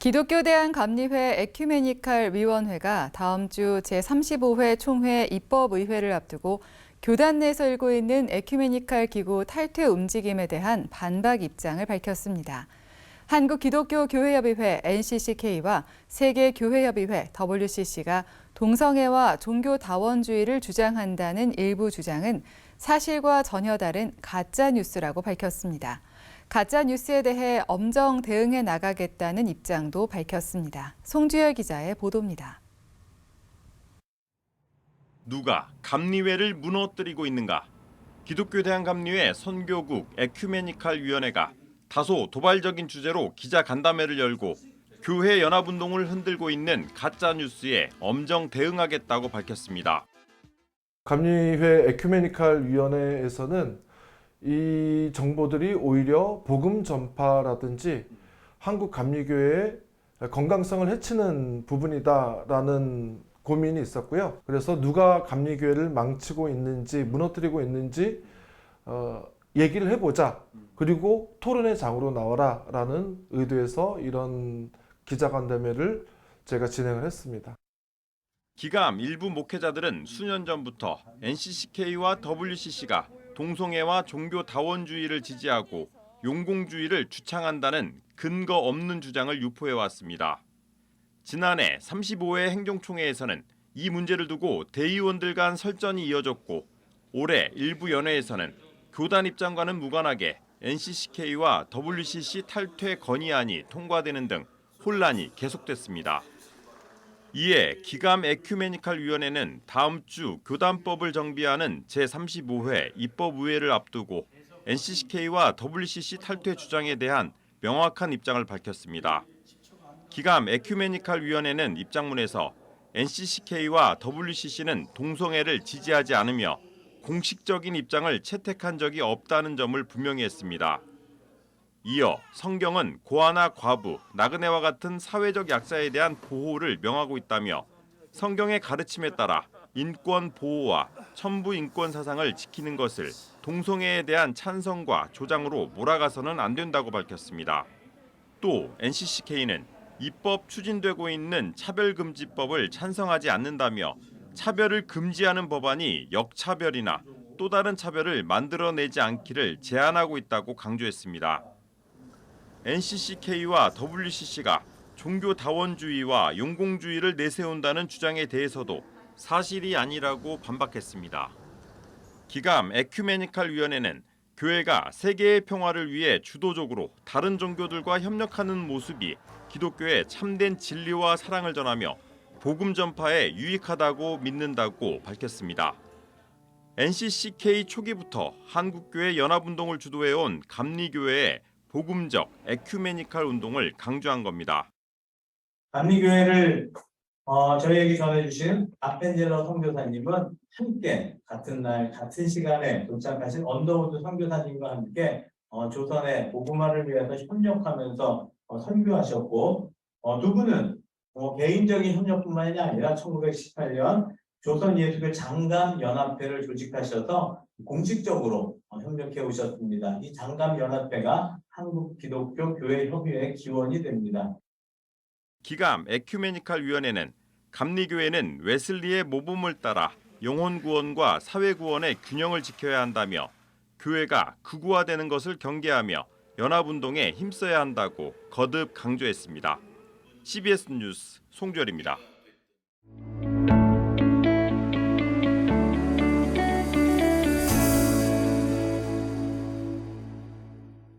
기독교대한감리회 에큐메니칼 위원회가 다음 주 제35회 총회 입법의회를 앞두고 교단 내에서 일고 있는 에큐메니칼 기구 탈퇴 움직임에 대한 반박 입장을 밝혔습니다. 한국기독교교회협의회 NCCK와 세계교회협의회 WCC가 동성애와 종교다원주의를 주장한다는 일부 주장은 사실과 전혀 다른 가짜뉴스라고 밝혔습니다. 가짜뉴스에 대해 엄정 대응해 나가겠다는 입장도 밝혔습니다. 송주열 기자의 보도입니다. 누가 감리회를 무너뜨리고 있는가? 기독교대한감리회 선교국 에큐메니칼 위원회가 다소 도발적인 주제로 기자 간담회를 열고 교회 연합운동을 흔들고 있는 가짜뉴스에 엄정 대응하겠다고 밝혔습니다. 감리회 에큐메니칼 위원회에서는 이 정보들이 오히려 복음 전파라든지 한국 감리교회의 건강성을 해치는 부분이다라는 고민이 있었고요. 그래서 누가 감리교회를 망치고 있는지 무너뜨리고 있는지 얘기를 해보자. 그리고 토론의 장으로 나와라라는 의도에서 이런 기자간담회를 제가 진행을 했습니다. 기감 일부 목회자들은 수년 전부터 NCCK와 WCC가 동성애와 종교다원주의를 지지하고 용공주의를 주창한다는 근거 없는 주장을 유포해왔습니다. 지난해 35회 행정총회에서는 이 문제를 두고 대의원들 간 설전이 이어졌고 올해 일부 연회에서는 교단 입장과는 무관하게 NCCK와 WCC 탈퇴 건의안이 통과되는 등 혼란이 계속됐습니다. 이에 기감 에큐메니칼 위원회는 다음 주 교단법을 정비하는 제35회 입법의회를 앞두고 NCCK와 WCC 탈퇴 주장에 대한 명확한 입장을 밝혔습니다. 기감 에큐메니칼 위원회는 입장문에서 NCCK와 WCC는 동성애를 지지하지 않으며 공식적인 입장을 채택한 적이 없다는 점을 분명히 했습니다. 이어 성경은 고아나 과부, 나그네와 같은 사회적 약자에 대한 보호를 명하고 있다며 성경의 가르침에 따라 인권 보호와 천부 인권 사상을 지키는 것을 동성애에 대한 찬성과 조장으로 몰아가서는 안 된다고 밝혔습니다. 또 NCCK는 입법 추진되고 있는 차별금지법을 찬성하지 않는다며 차별을 금지하는 법안이 역차별이나 또 다른 차별을 만들어내지 않기를 제안하고 있다고 강조했습니다. NCCK와 WCC가 종교다원주의와 용공주의를 내세운다는 주장에 대해서도 사실이 아니라고 반박했습니다. 기감 에큐메니칼 위원회는 교회가 세계의 평화를 위해 주도적으로 다른 종교들과 협력하는 모습이 기독교의 참된 진리와 사랑을 전하며 복음 전파에 유익하다고 믿는다고 밝혔습니다. NCCK 초기부터 한국교회 연합운동을 주도해온 감리교회의 복음적 에큐메니칼 운동을 강조한 겁니다. 감리교회를 저희에게 전해주신 아펜젤러 선교사님은 함께 같은 날 같은 시간에 도착하신 언더우드 선교사님과 함께 조선의 복음화를 위해서 협력하면서 선교하셨고 두 분은 개인적인 협력뿐만이 아니라 1918년 조선 예수교 장감연합회를 조직하셔서 공식적으로 협력해 오셨습니다. 이 장감연합회가 한국기독교교회협의회의 기원이 됩니다. 기감 에큐메니칼 위원회는 감리교회는 웨슬리의 모범을 따라 영혼 구원과 사회 구원의 균형을 지켜야 한다며 교회가 극우화되는 것을 경계하며 연합운동에 힘써야 한다고 거듭 강조했습니다. CBS 뉴스 송주열입니다.